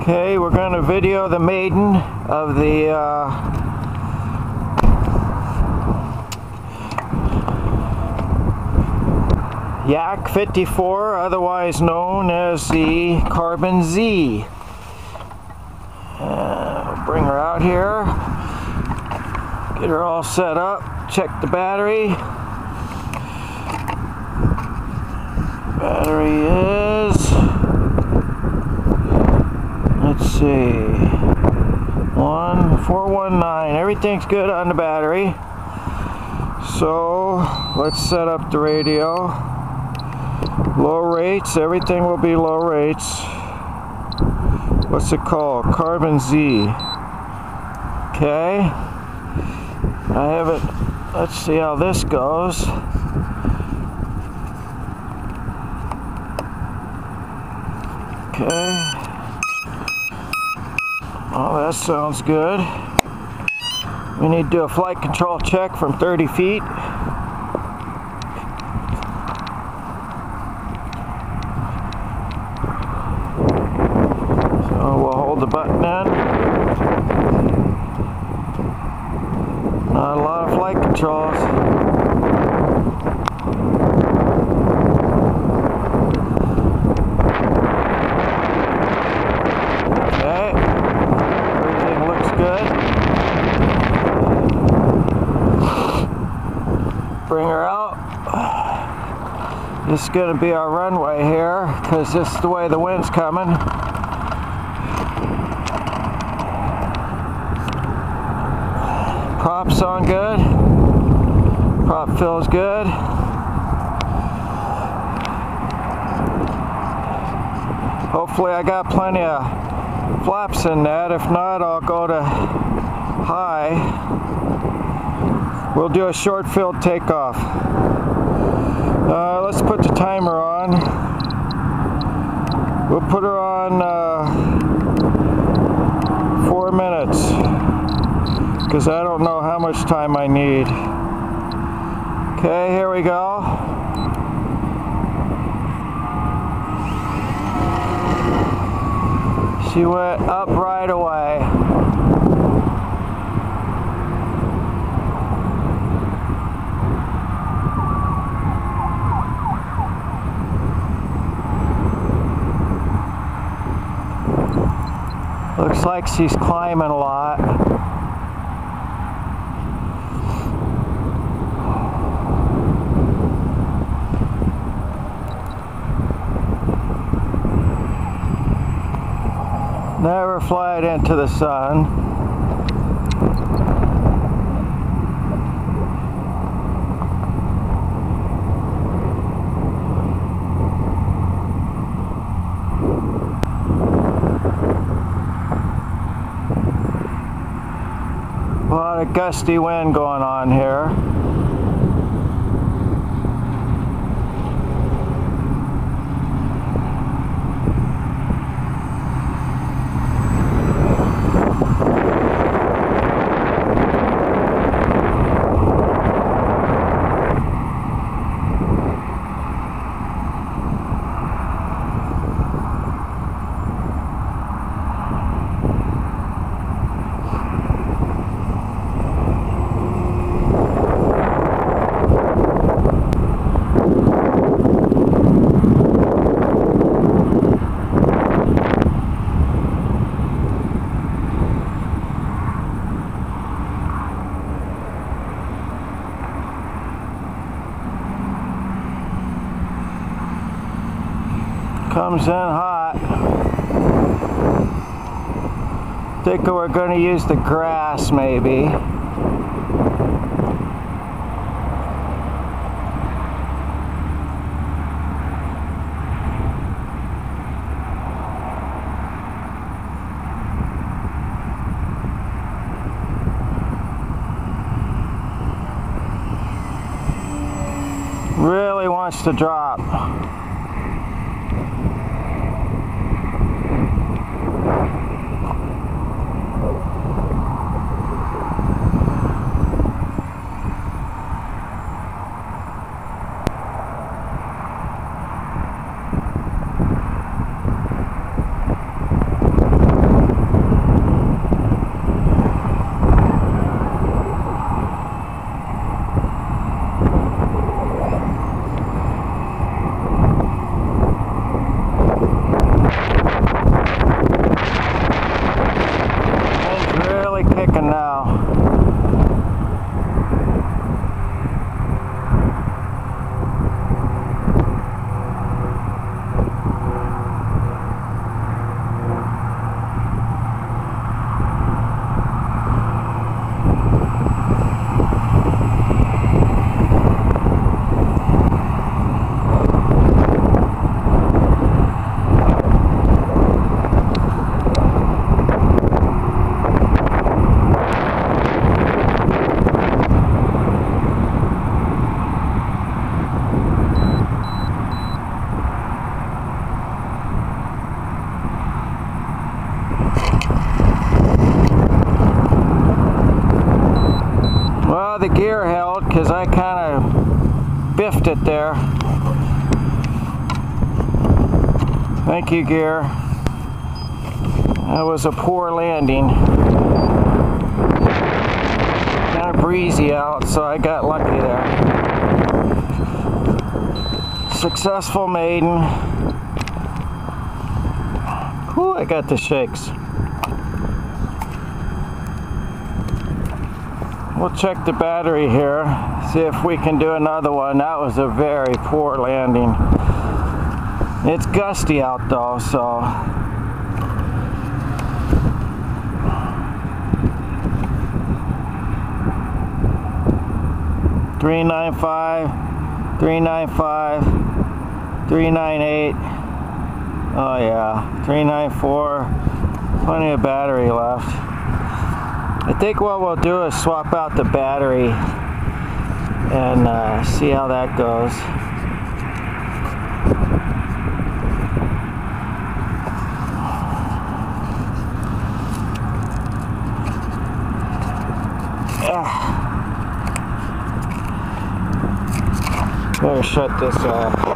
Okay, we're going to video the maiden of the Yak 54, otherwise known as the Carbon Z. Bring her out here, get her all set up, check the battery. Battery is, let's see, 1419. Everything's good on the battery. So let's set up the radio. Low rates, everything will be low rates. What's it called? Carbon Z. Okay. I have it. Let's see how this goes. Okay. Oh, that sounds good. We need to do a flight control check from 30 feet. So we'll hold the button in. Not a lot of flight controls. Bring her out. This is going to be our runway here because this is the way the wind's coming. Props on good. Prop feels good. Hopefully I got plenty of flaps in that. If not, I'll go to high. We'll do a short field takeoff. Let's put the timer on. We'll put her on 4 minutes because I don't know how much time I need. Okay, here we go. She went up right away. Looks like she's climbing a lot. Never fly it into the sun. A lot of gusty wind going on here. Comes in hot. Think we're going to use the grass maybe. Really wants to drop. the gear held because I kind of biffed it there. Thank you, gear. That was a poor landing. Kind of breezy out, so I got lucky there. Successful maiden. Whew, I got the shakes. We'll check the battery here, see if we can do another one. That was a very poor landing. It's gusty out though, so. $395, $395, $398. Oh yeah, $394. Plenty of battery left. I think what we'll do is swap out the battery and see how that goes. Better shut this off.